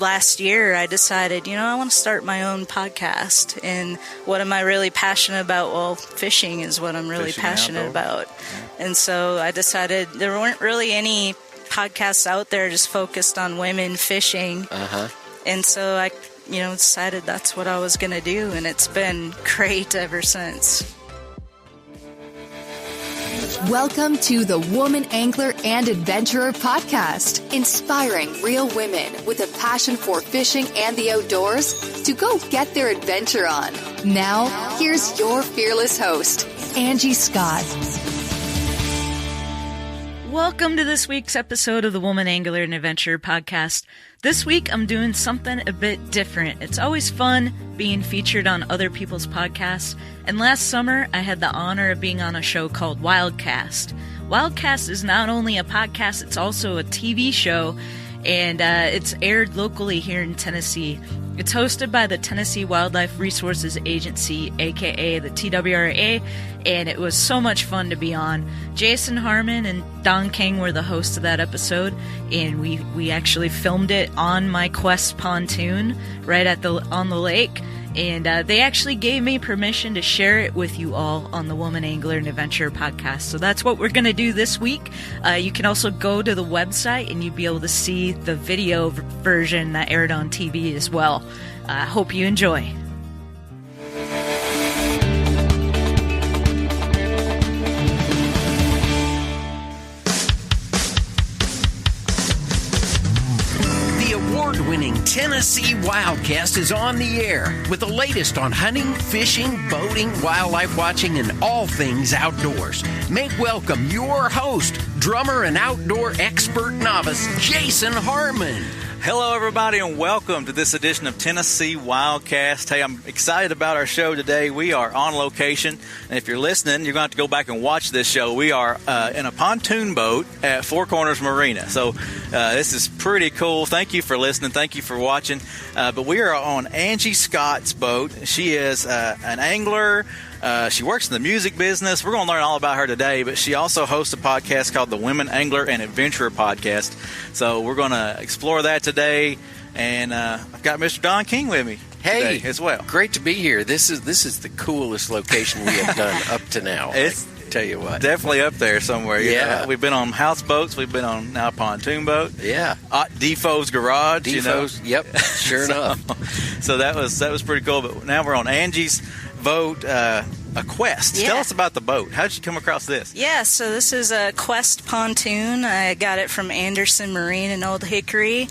last year, I decided, I want to start my own podcast. And what am I really passionate about? Well, fishing is what I'm really passionate about. Yeah. And so I decided there weren't really any podcasts out there just focused on women fishing. And so I, decided that's what I was going to do. And it's been great ever since. Welcome to the Woman Angler and Adventurer Podcast, inspiring real women with a passion for fishing and the outdoors to go get their adventure on. Now, here's your fearless host, Angie Scott. Welcome to this week's episode of the Woman Angler and Adventurer Podcast. This week, I'm doing something a bit different. It's always fun being featured on other people's podcasts. And last summer, I had the honor of being on a show called Wildcast. Wildcast is not only a podcast, it's also a TV show, and it's aired locally here in Tennessee. It's hosted by the Tennessee Wildlife Resources Agency, aka the TWRA, and it was so much fun to be on. Jason Harmon and Don King were the hosts of that episode, and we actually filmed it on my Qwest Pontoon right on the lake. And they actually gave me permission to share it with you all on the Woman Angler and Adventurer Podcast. So that's what we're going to do this week. You can also go to the website and you'll be able to see the video version that aired on TV as well. Hope you enjoy. Award-winning Tennessee Wildcast is on the air with the latest on hunting, fishing, boating, wildlife watching, and all things outdoors. Make welcome your host, drummer and outdoor expert novice, Jason Harmon. Hello, everybody, and welcome to this edition of Tennessee Wildcast. Hey, I'm excited about our show today. We are on location, and if you're listening, you're going to have to go back and watch this show. We are in a pontoon boat at Four Corners Marina, so this is pretty cool. Thank you for listening. Thank you for watching. But we are on Angie Scott's boat. She is an angler. She works in the music business. We're going to learn all about her today, but she also hosts a podcast called the Women Angler and Adventurer Podcast. So we're going to explore that today, and I've got Mr. Don King with me today as well. Great to be here. This is the coolest location we have done up to now. It's tell you what, definitely up there somewhere. Yeah, we've been on houseboats. We've been on now a pontoon boat. Yeah, Defoe's garage. Defoe's, yep, sure enough. So that was pretty cool. But now we're on Angie's boat, a Qwest. Yeah. Tell us about the boat. How did you come across this? Yeah, so this is a Qwest Pontoon. I got it from Anderson Marine in Old Hickory.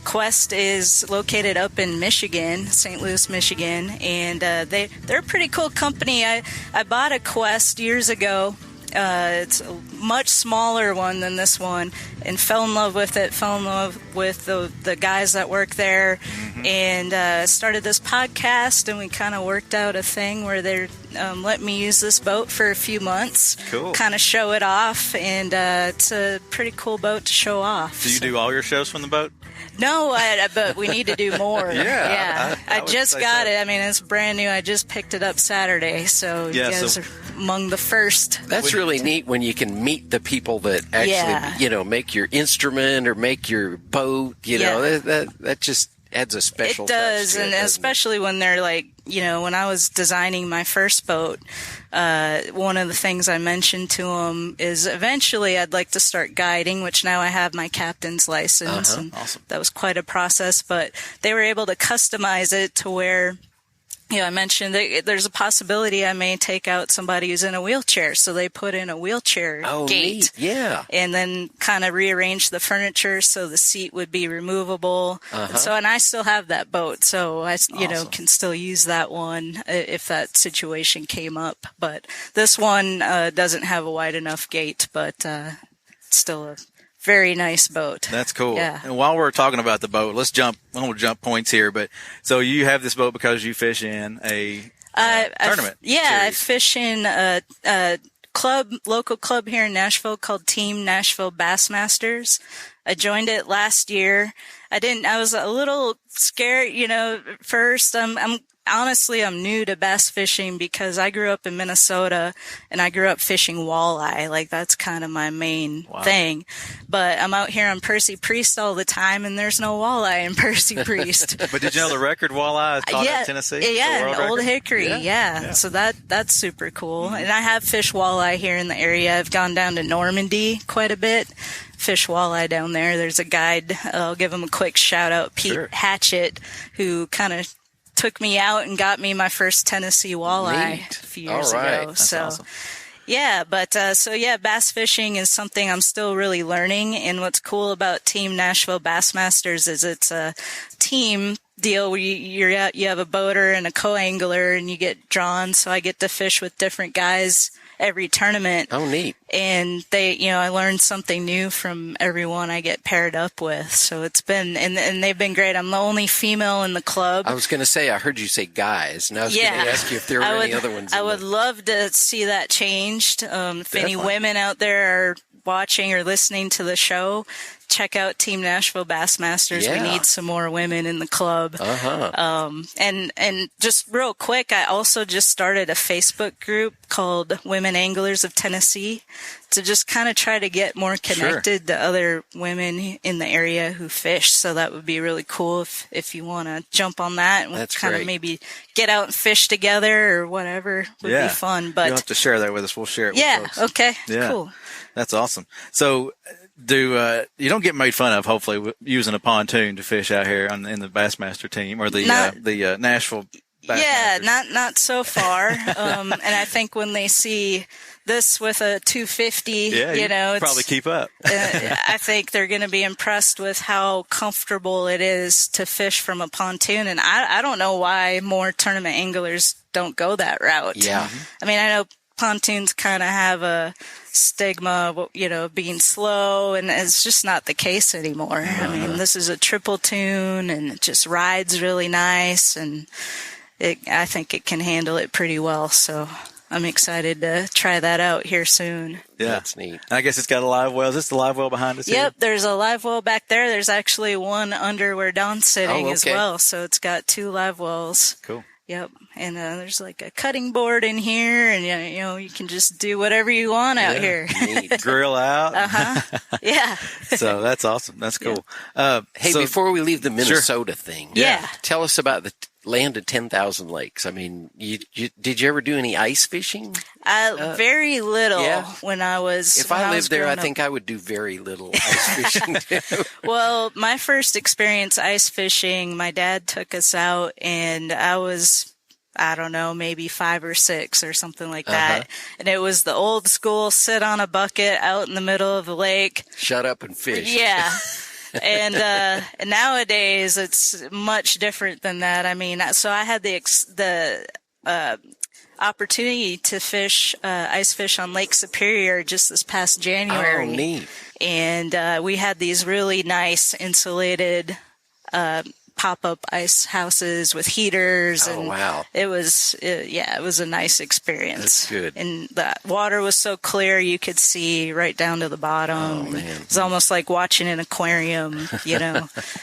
Qwest is located up in Michigan, St. Louis, Michigan, and they're a pretty cool company. I bought a Qwest years ago. It's a much smaller one than this one, and fell in love with it, fell in love with the guys that work there, and started this podcast, and we kind of worked out a thing where they're let me use this boat for a few months, kind of show it off, and it's a pretty cool boat to show off. Do you do all your shows from the boat? No, but we need to do more. Yeah. I just got it. I mean, it's brand new. I just picked it up Saturday, so you guys are among the first. That's really neat when you can meet the people that actually, make your instrument or make your boat. That just adds a special touch. It does, and especially when they're like, when I was designing my first boat, one of the things I mentioned to them is eventually I'd like to start guiding, which now I have my captain's license. And awesome. That was quite a process, but they were able to customize it to where, I mentioned that there's a possibility I may take out somebody who's in a wheelchair. So they put in a wheelchair gate. Neat. Yeah. And then kind of rearrange the furniture so the seat would be removable. And I still have that boat. So I, can still use that one if that situation came up. But this one doesn't have a wide enough gate, but still a very nice boat. That's cool. Yeah. And while we're talking about the boat, let's jump points here. But so you have this boat because you fish in a tournament. I fish in a local club here in Nashville called Team Nashville Bassmasters. I joined it last year. I was a little scared, first. I'm honestly, I'm new to bass fishing because I grew up in Minnesota and I grew up fishing walleye. Like, that's kind of my main thing. But I'm out here on Percy Priest all the time, and there's no walleye in Percy Priest. But did you know the record walleye is caught in Tennessee? Yeah, Old Hickory. Yeah. So that's super cool. And I have fished walleye here in the area. I've gone down to Normandy quite a bit. Fish walleye down there. There's a guide. I'll give him a quick shout out, Pete Hatchett, who kind of took me out and got me my first Tennessee walleye a few years ago. That's awesome. Yeah, but bass fishing is something I'm still really learning. And what's cool about Team Nashville Bassmasters is it's a team deal where you have a boater and a co-angler and you get drawn. So I get to fish with different guys every tournament. Oh, neat. And I learned something new from everyone I get paired up with. So it's been, and they've been great. I'm the only female in the club. I was going to say, I heard you say guys, and I was going to ask you if there were any other ones. I would love to see that changed. If any women out there are watching or listening to the show, check out Team Nashville Bassmasters. We need some more women in the club. And just real quick, I also just started a Facebook group called Women Anglers of Tennessee to just kind of try to get more connected to other women in the area who fish. So that would be really cool if you want to jump on that and kind of maybe get out and fish together or whatever would be fun. But you'll have to share that with us. We'll share it with folks. Okay. Yeah. Cool. That's awesome. So you don't get made fun of, hopefully, using a pontoon to fish out here in the Bassmaster team or the Nashville Bassmasters? Yeah, not so far. And I think when they see this with a 250, it's probably keep up. I think they're going to be impressed with how comfortable it is to fish from a pontoon. And I don't know why more tournament anglers don't go that route. Yeah. I mean, I know pontoons kind of have a stigma, being slow, and it's just not the case anymore. I mean, this is a triple tune, and it just rides really nice, and I think it can handle it pretty well. So I'm excited to try that out here soon. Yeah, that's neat. I guess it's got a live well. Is this the live well behind us? Yep, there's a live well back there. There's actually one under where Don's sitting as well. So it's got 2 live wells. Cool. Yep, and there's like a cutting board in here, and you can just do whatever you want out here. Grill out. Yeah. So that's awesome. That's cool. Hey, before we leave the Minnesota thing, tell us about the land of 10,000 lakes. I mean, did you ever do any ice fishing? Very little when I was. If I lived there, I think I would do very little ice fishing too. Well, my first experience ice fishing, my dad took us out, and I was, I don't know, maybe 5 or 6 or something like that. And it was the old school sit on a bucket out in the middle of the lake. Shut up and fish. Yeah. And nowadays it's much different than that. I mean, so I had the opportunity to ice fish on Lake Superior just this past January. Oh, neat. And we had these really nice insulated pop-up ice houses with heaters. Oh, and wow. It was a nice experience. That's good. And the water was so clear you could see right down to the bottom. Oh, man. It was almost like watching an aquarium,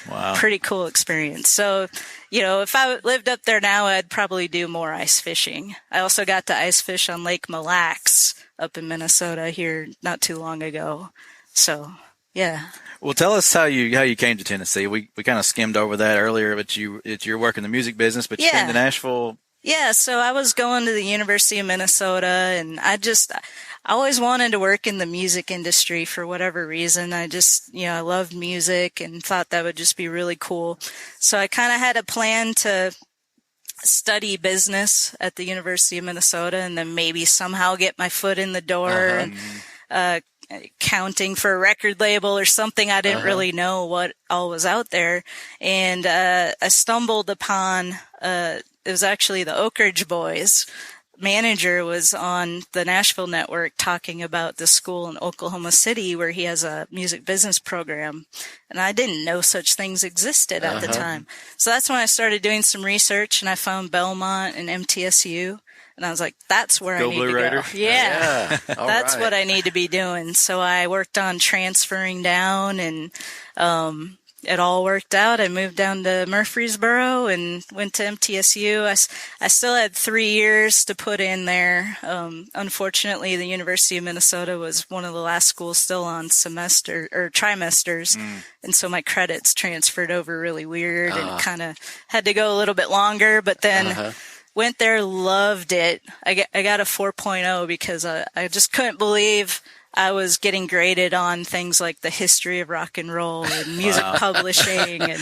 Wow. Pretty cool experience. So, if I lived up there now, I'd probably do more ice fishing. I also got to ice fish on Lake Mille Lacs up in Minnesota here not too long ago. So, yeah. Well, tell us how you came to Tennessee. We kind of skimmed over that earlier, but you're working the music business, but you came to Nashville. Yeah, so I was going to the University of Minnesota, and I always wanted to work in the music industry for whatever reason. I just, I loved music and thought that would just be really cool. So I kind of had a plan to study business at the University of Minnesota and then maybe somehow get my foot in the door and counting for a record label or something. I didn't really know what all was out there. And I stumbled upon, it was actually the Oak Ridge Boys. Manager was on the Nashville network talking about the school in Oklahoma City where he has a music business program. And I didn't know such things existed at the time. So that's when I started doing some research, and I found Belmont and MTSU. And I was like, that's where I need to go. Yeah. That's what I need to be doing. So I worked on transferring down and it all worked out. I moved down to Murfreesboro and went to MTSU. I still had 3 years to put in there. Unfortunately, the University of Minnesota was one of the last schools still on trimesters. And so my credits transferred over really weird and kind of had to go a little bit longer, but then went there, loved it. I got a 4.0 because I just couldn't believe I was getting graded on things like the history of rock and roll and music publishing. And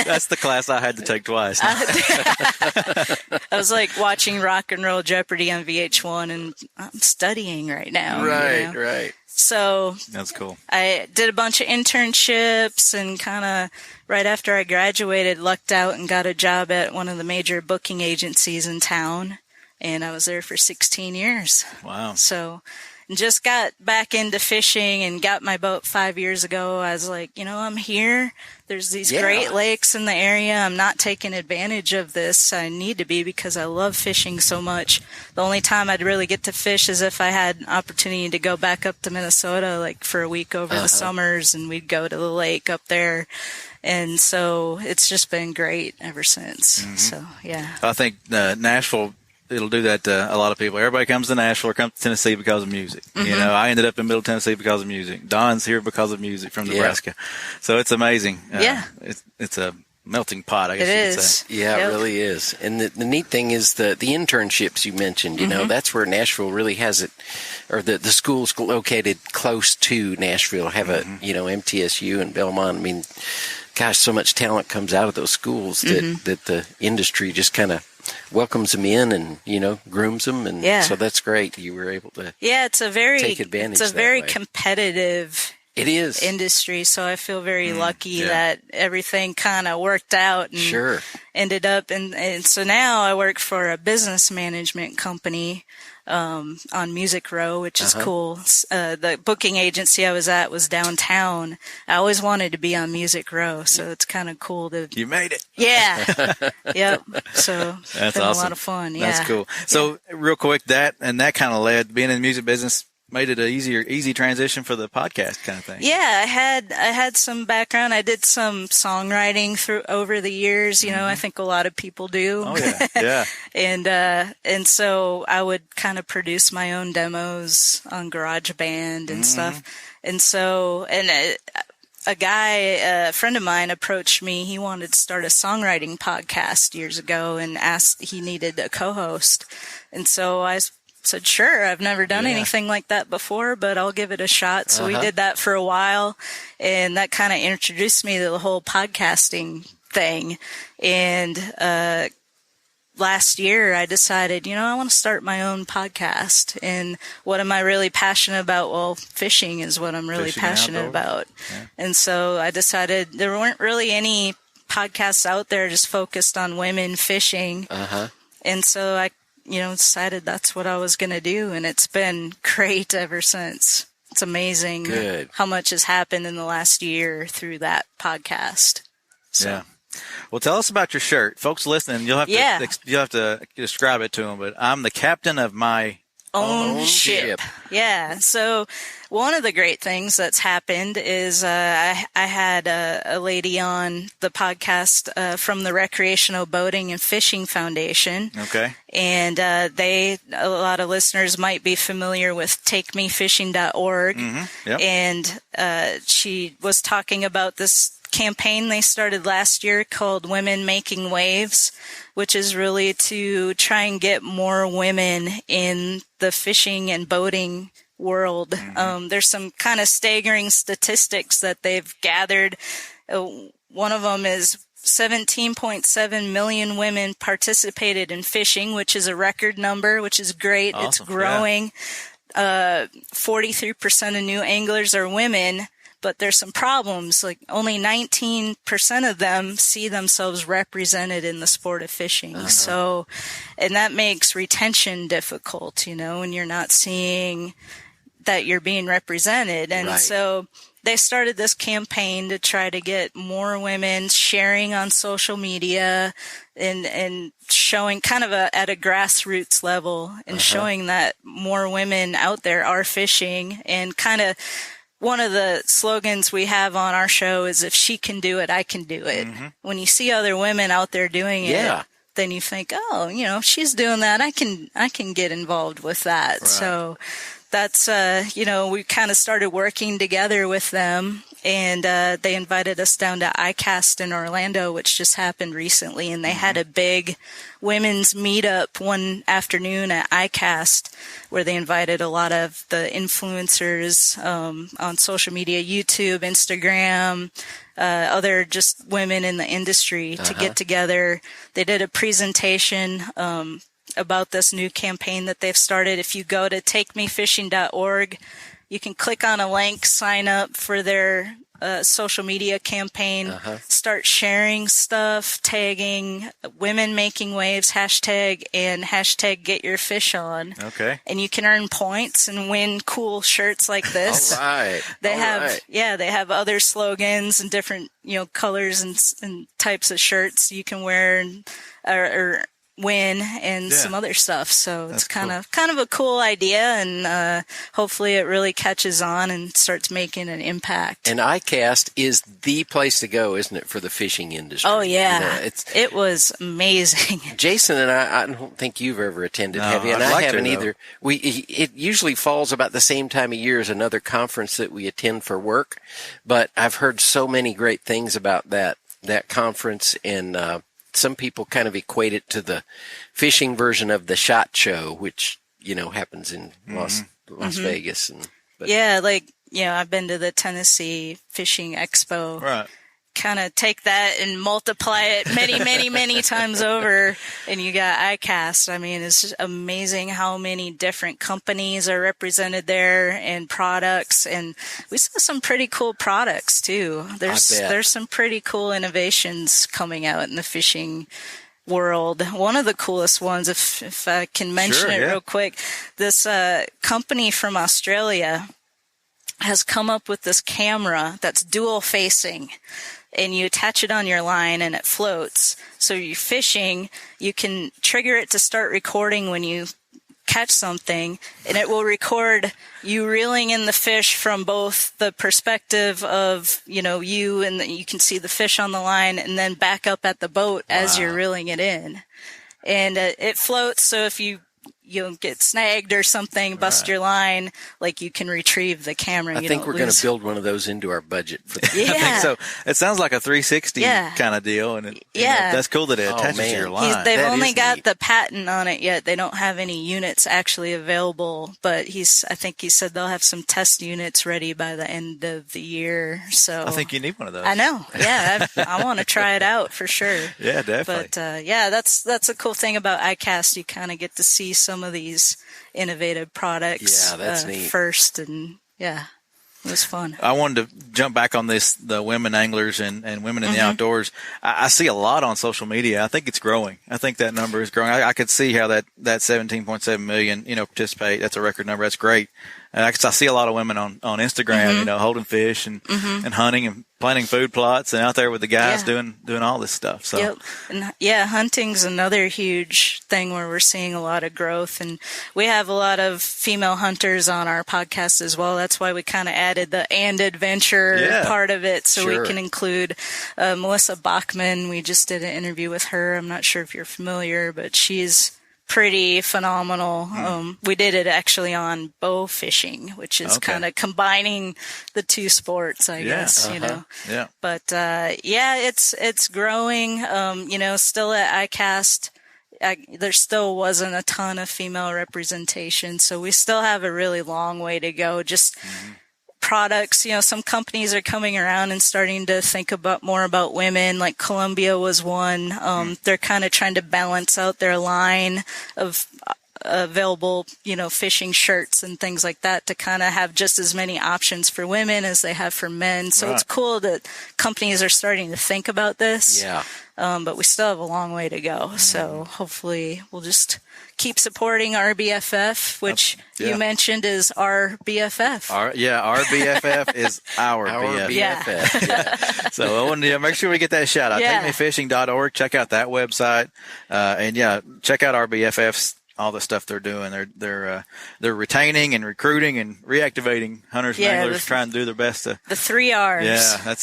that's the class I had to take twice. I was like watching Rock and Roll Jeopardy on VH1, and I'm studying right now. Right. So that's cool. I did a bunch of internships and kind of right after I graduated, lucked out and got a job at one of the major booking agencies in town. And I was there for 16 years. Wow. So just got back into fishing and got my boat 5 years ago. I was like, I'm here. There's these great lakes in the area. I'm not taking advantage of this. I need to be because I love fishing so much. The only time I'd really get to fish is if I had an opportunity to go back up to Minnesota, like for a week over the summers, and we'd go to the lake up there. And so it's just been great ever since. So, yeah. I think Nashville, it'll do that to a lot of people. Everybody comes to Nashville or comes to Tennessee because of music. I ended up in Middle Tennessee because of music. Don's here because of music from Nebraska. So it's amazing. It's a melting pot, I guess you could say. Yeah, it really is. And the neat thing is the internships you mentioned, that's where Nashville really has it, or the schools located close to Nashville have a, MTSU and Belmont. I mean, gosh, so much talent comes out of those schools that the industry just kind of welcomes them in and, grooms them. And so that's great. You were able to it's a very, take advantage it's a very competitive industry. So I feel very lucky that everything kind of worked out and ended up. And so now I work for a business management company on Music Row, which is cool. The booking agency I was at was downtown. I always wanted to be on Music Row, so it's kind of cool to. You made it. Yeah. Yep. So that's been awesome. A lot of fun. That's cool. So real quick, that kind of led being in the music business. Made it an easy transition for the podcast kind of thing. Yeah, I had some background. I did some songwriting over the years. I think a lot of people do. Oh yeah. and so I would kind of produce my own demos on GarageBand and stuff. And so a friend of mine approached me. He wanted to start a songwriting podcast years ago and he needed a co-host. And so I said, sure, I've never done anything like that before, but I'll give it a shot. So we did that for a while, and that kind of introduced me to the whole podcasting thing. And last year I decided, I want to start my own podcast. And what am I really passionate about? Well, fishing is what I'm really passionate about. Yeah. And so I decided there weren't really any podcasts out there just focused on women fishing. And so I decided that's what I was going to do, and it's been great ever since. It's amazing how much has happened in the last year through that podcast. So. Yeah. Well, tell us about your shirt. Folks listening, you'll have to describe it to them, but I'm the captain of my own ship. Yeah. So one of the great things that's happened is I had a lady on the podcast from the Recreational Boating and Fishing Foundation. Okay. And a lot of listeners might be familiar with takemefishing.org. Yep. And she was talking about this campaign they started last year called Women Making Waves, which is really to try and get more women in the fishing and boating world. There's some kind of staggering statistics that they've gathered. One of them is 17.7 million women participated in fishing, which is a record number, which is great. Awesome. It's growing. 43% of new anglers are women. But there's some problems, like only 19% of them see themselves represented in the sport of fishing. So, and that makes retention difficult, when you're not seeing that you're being represented. And so they started this campaign to try to get more women sharing on social media and showing kind of at a grassroots level and showing that more women out there are fishing and kind of one of the slogans we have on our show is, if she can do it, I can do it. Mm-hmm. When you see other women out there doing it, then you think, oh, if she's doing that, I can get involved with that. Right. So that's, we kind of started working together with them, and they invited us down to iCast in Orlando, which just happened recently, and they had a big women's meetup one afternoon at iCast, where they invited a lot of the influencers on social media, YouTube, Instagram, other just women in the industry to get together. They did a presentation about this new campaign that they've started. If you go to takemefishing.org, you can click on a link, sign up for their social media campaign, start sharing stuff, tagging women making waves, hashtag, and hashtag get your fish on. Okay. And you can earn points and win cool shirts like this. All right. They have other slogans and different, colors and types of shirts you can wear or win and some other stuff. So it's kind of a cool idea, and hopefully it really catches on and starts making an impact. And iCast is the place to go, isn't it, for the fishing industry? Oh yeah, it was amazing. Jason and I don't think you've ever attended, have you? And I haven't either. It usually falls about the same time of year as another conference that we attend for work, but I've heard so many great things about that conference, and some people kind of equate it to the fishing version of the SHOT Show, which, happens in Las Vegas. I've been to the Tennessee Fishing Expo. Right. Kind of take that and multiply it many, many, many times over, and you got iCast. I mean, it's just amazing how many different companies are represented there and products, and we saw some pretty cool products too. There's some pretty cool innovations coming out in the fishing world. One of the coolest ones, if I can mention real quick, this company from Australia has come up with this camera that's dual facing, and you attach it on your line and it floats. So you're fishing, you can trigger it to start recording when you catch something, and it will record you reeling in the fish from both the perspective of, you, and you can see the fish on the line, and then back up at the boat as you're reeling it in. And it floats, so if you get snagged or something, bust your line, you can retrieve the camera. I think we're going to build one of those into our budget. For that. I think so. It sounds like a 360 kind of deal, and that's cool that it attaches to your line. They've only got the patent on it yet. They don't have any units actually available, but I think he said they'll have some test units ready by the end of the year. So I think you need one of those. I know. Yeah, I want to try it out for sure. Yeah, definitely. But that's a cool thing about iCast. You kind of get to see some of these innovative products neat. first, and it was fun. I wanted to jump back on the women anglers and women in the outdoors. I see a lot on social media. I think it's growing. I think that number is growing. I could see how that 17.7 million, participate. That's a record number. That's great. I see a lot of women on Instagram, holding fish and hunting and planting food plots and out there with the guys doing all this stuff. So, and hunting's another huge thing where we're seeing a lot of growth, and we have a lot of female hunters on our podcast as well. That's why we kind of added the and adventure part of it, so we can include Melissa Bachman. We just did an interview with her. I'm not sure if you're familiar, but she's pretty phenomenal. We did it actually on bow fishing, which is kind of combining the two sports, I guess, Yeah. But, it's growing. Still at iCast, there still wasn't a ton of female representation, so we still have a really long way to go. Just products, some companies are coming around and starting to think more about women, like Columbia was one. They're kind of trying to balance out their line of available, fishing shirts and things like that to kind of have just as many options for women as they have for men. So it's cool that companies are starting to think about this. Yeah. But we still have a long way to go. So hopefully we'll just keep supporting our BFF, which you mentioned is our BFF. Our BFF is our BFF. Yeah. So I wanted to make sure we get that shout out. TakeMeFishing.org. Check out that website. And check out our BFF's all the stuff they're doing. They're retaining and recruiting and reactivating hunters and anglers, trying to do their best to the 3 R's. Yeah,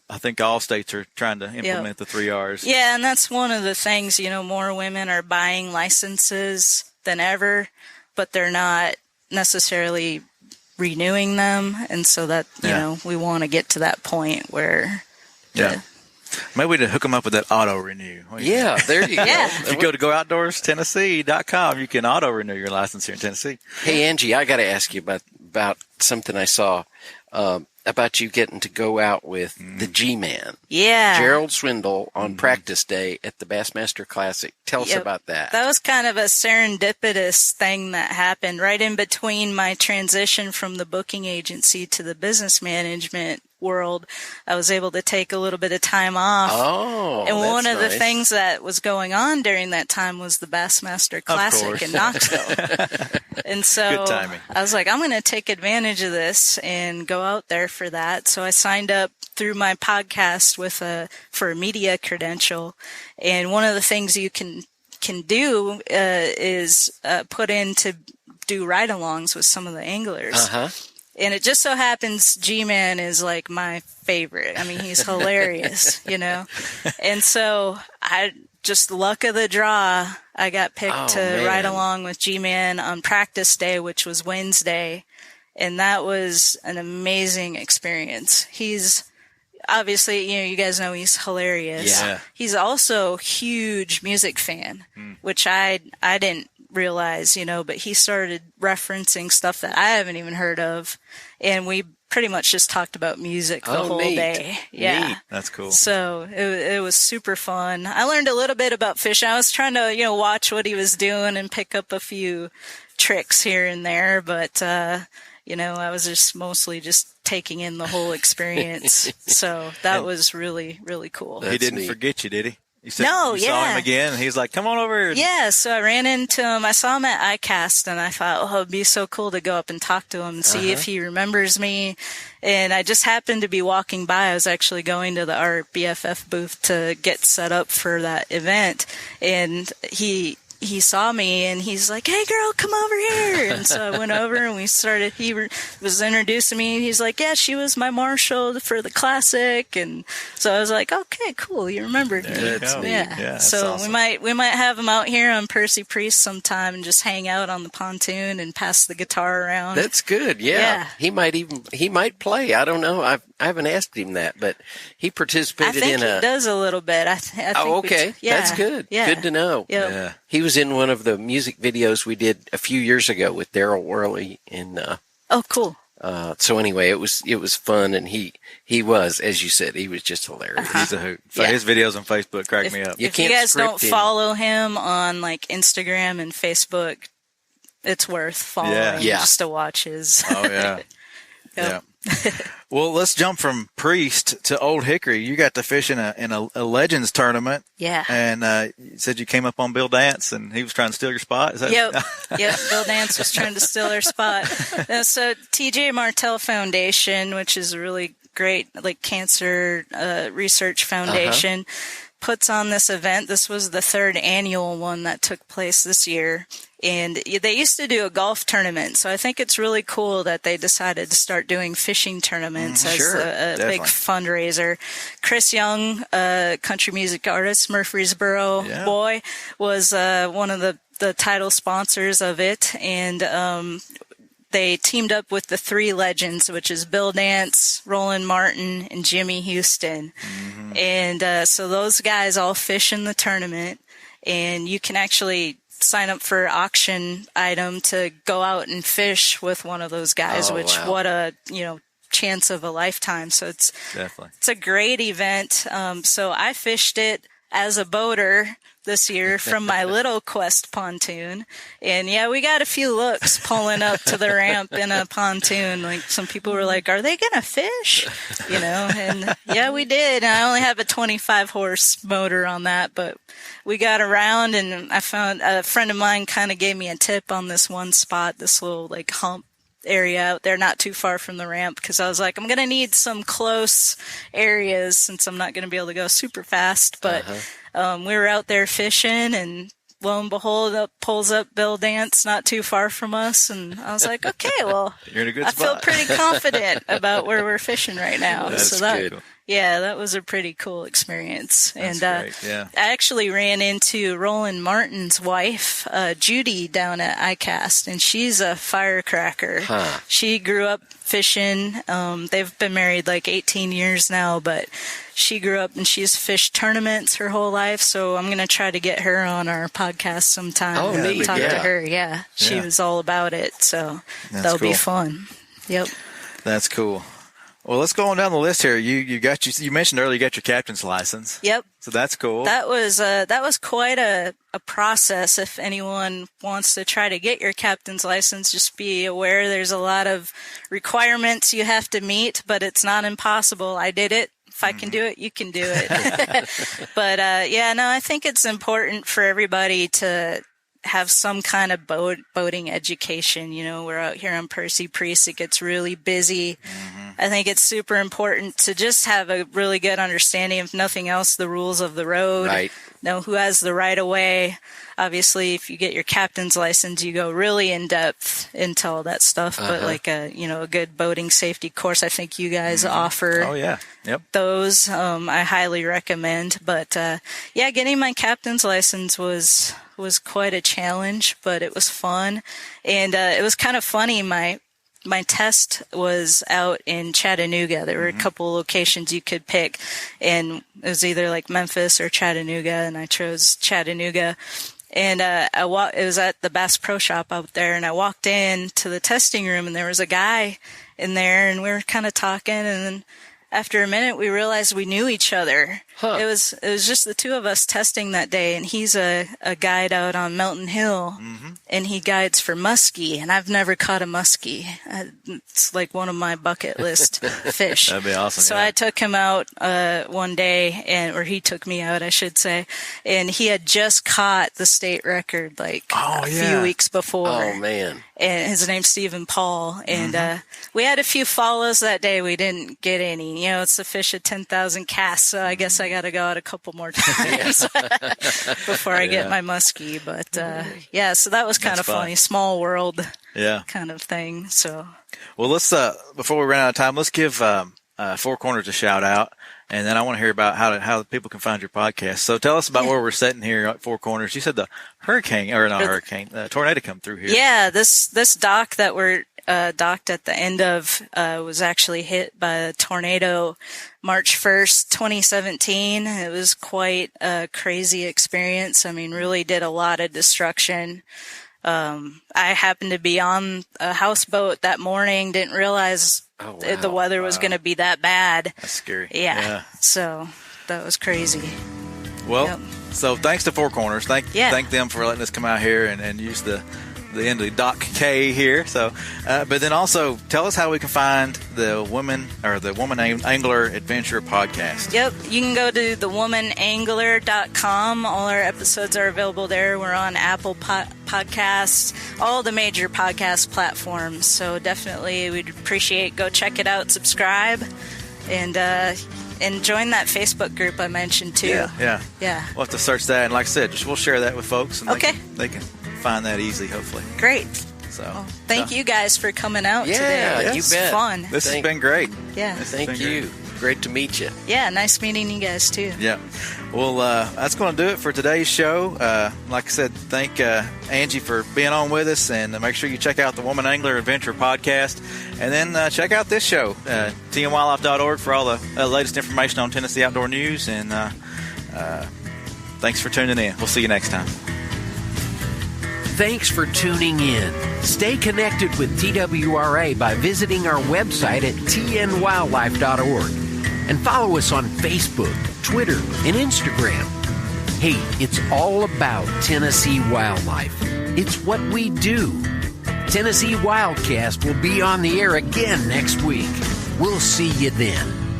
I think all states are trying to implement the 3 R's. Yeah, and that's one of the things, more women are buying licenses than ever, but they're not necessarily renewing them. And so that, we want to get to that point where... Yeah. Maybe we hook them up with that auto renew. Yeah, there you go. If you go to GoOutdoorsTennessee.com, you can auto renew your license here in Tennessee. Hey, Angie, I got to ask you about something I saw about you getting to go out with the G-Man. Yeah. Gerald Swindle on practice day at the Bassmaster Classic. Tell us about that. That was kind of a serendipitous thing that happened right in between my transition from the booking agency to the business management world. I was able to take a little bit of time off. Oh, and one of the nice. things that was going on during that time was the Bassmaster Classic in Knoxville. And so good timing. I was like, I'm going to take advantage of this and go out there for that. So I signed up through my podcast for a media credential. And one of the things you can do is put in to do ride-alongs with some of the anglers. Uh-huh. And it just so happens G-Man is like my favorite. I mean, he's hilarious, And so just luck of the draw, I got picked to ride along with G-Man on practice day, which was Wednesday. And that was an amazing experience. He's obviously, you guys know he's hilarious. Yeah. He's also a huge music fan, which I didn't realize, but he started referencing stuff that I haven't even heard of. And we pretty much just talked about music the whole day. Yeah. Neat. That's cool. So it was super fun. I learned a little bit about fishing. I was trying to, watch what he was doing and pick up a few tricks here and there, but, I was just mostly just taking in the whole experience. So that was really, really cool. He didn't forget you, did he? You said No, you saw him again, and he's like, come on over here. Yeah, so I ran into him. I saw him at iCast, and I thought, it'd be so cool to go up and talk to him and see if he remembers me. And I just happened to be walking by. I was actually going to our BFF booth to get set up for that event, and he saw me and he's like, hey girl, come over here. And so I went over and we started, he was introducing me. He's like, yeah, she was my marshal for the classic. And so I was like, okay, cool. You remembered me. Yeah. So awesome. we might have him out here on Percy Priest sometime and just hang out on the pontoon and pass the guitar around. That's good. Yeah. He might play. I don't know. I haven't asked him that, but he participated he does a little bit. I think okay. That's good. Yeah. Good to know. Yep. Yeah. He was in one of the music videos we did a few years ago with Daryl Worley in oh, cool. So anyway, it was fun, and he was, as you said, he was just hilarious. He's a hoot. So his videos on Facebook crack me up. If you guys don't follow him on like Instagram and Facebook, it's worth following just to watch his. Oh yeah. Yeah. Well, let's jump from Priest to Old Hickory. You got to fish in a Legends tournament. Yeah. And you said you came up on Bill Dance, and he was trying to steal your spot. Is that? Yep. Bill Dance was trying to steal our spot. So TJ Martell Foundation, which is a really great cancer research foundation, puts on this event. This was the third annual one that took place this year. And they used to do a golf tournament, so I think it's really cool that they decided to start doing fishing tournaments as a big fundraiser. Chris Young, country music artist, Murfreesboro boy, was one of the title sponsors of it, and they teamed up with the three legends, which is Bill Dance, Roland Martin, and Jimmy Houston. Mm-hmm. And so those guys all fish in the tournament, and you can actually sign up for auction item to go out and fish with one of those guys, what a chance of a lifetime. So it's a great event. So I fished it as a boater this year from my little Qwest Pontoon, and we got a few looks pulling up to the ramp in a pontoon. Like some people were like, "Are they gonna fish?" And we did. And I only have a 25 horse motor on that, but we got around, and I found a friend of mine kind of gave me a tip on this one spot, this little hump area out there not too far from the ramp, because I was like, I'm gonna need some close areas since I'm not gonna be able to go super fast. But we were out there fishing and lo and behold, pulls up Bill Dance not too far from us. And I was like, okay, well, you're in a good I spot. feel pretty confident about where we're fishing right now. That's good. Yeah, that was a pretty cool experience. That's great. Yeah. I actually ran into Roland Martin's wife, Judy, down at iCast, and she's a firecracker. Huh. She grew up fishing. They've been married like 18 years now, but she grew up and she's fished tournaments her whole life, so I'm going to try to get her on our podcast sometime. Oh, neat. Talk to her. Yeah, she was all about it, so that'll be fun. Yep. That's cool. Well, let's go on down the list here. You mentioned earlier you got your captain's license. Yep. So that's cool. That was quite a process. If anyone wants to try to get your captain's license, just be aware there's a lot of requirements you have to meet, but it's not impossible. I did it. If I can do it, you can do it. But I think it's important for everybody to have some kind of boating education. You know, we're out here on Percy Priest. It gets really busy. I think it's super important to just have a really good understanding, if nothing else, the rules of the road. Right. Know who has the right of way. Obviously, if you get your captain's license, you go really in depth into all that stuff. But like a good boating safety course, I think you guys offer. Oh yeah. Yep. Those I highly recommend. But getting my captain's license was quite a challenge, but it was fun, and it was kind of funny. My test was out in Chattanooga. There were a couple locations you could pick, and it was either like Memphis or Chattanooga, and I chose Chattanooga. And it was at the Bass Pro Shop out there, and I walked in to the testing room, and there was a guy in there, and we were kind of talking, and then after a minute, we realized we knew each other. Huh. It was just the two of us testing that day, and he's a guide out on Mountain Hill, and he guides for muskie, and I've never caught a muskie. It's like one of my bucket list fish. That'd be awesome. So I took him out one day, or he took me out, I should say, and he had just caught the state record a few weeks before. Oh, man. And his name's Stephen Paul, and we had a few follows that day. We didn't get any. You know, it's a fish of 10,000 casts, so I guess I got to go out a couple more times before I get my muskie. But so that was kind of funny. Small world kind of thing. So, well, let's before we run out of time, let's give Four Corners a shout out. And then I want to hear about how people can find your podcast. So tell us about where we're sitting here at Four Corners. You said the tornado come through here. Yeah, this dock that we're docked at the end of was actually hit by a tornado March 1st, 2017. It was quite a crazy experience. I mean, really did a lot of destruction. I happened to be on a houseboat that morning, didn't realize the weather was going to be that bad. That's scary. Yeah. So that was crazy. Well, so thanks to Four Corners. Thank them for letting us come out here and use the end of the Dock K here. So, but then also tell us how we can find the Woman Angler Adventure podcast. Yep. You can go to thewomanangler.com. All our episodes are available there. We're on Apple Podcasts, all the major podcast platforms. So definitely we'd appreciate, go check it out, subscribe, and join that Facebook group I mentioned too. Yeah. We'll have to search that, and like I said, we'll share that with folks, and they can find that easily, hopefully. Great. So, thank you guys for coming out today. Yeah, you bet. Fun. This has been great. Yeah. Thank you. Great to meet you. Yeah, nice meeting you guys too. Yeah. Well, that's going to do it for today's show. Like I said, thank Angie for being on with us, and make sure you check out the Woman Angler Adventure podcast, and then check out this show, tnwildlife.org, for all the latest information on Tennessee outdoor news. And thanks for tuning in. We'll see you next time. Thanks for tuning in. Stay connected with TWRA by visiting our website at tnwildlife.org and follow us on Facebook, Twitter, and Instagram. Hey, it's all about Tennessee wildlife. It's what we do. Tennessee Wildcast will be on the air again next week. We'll see you then.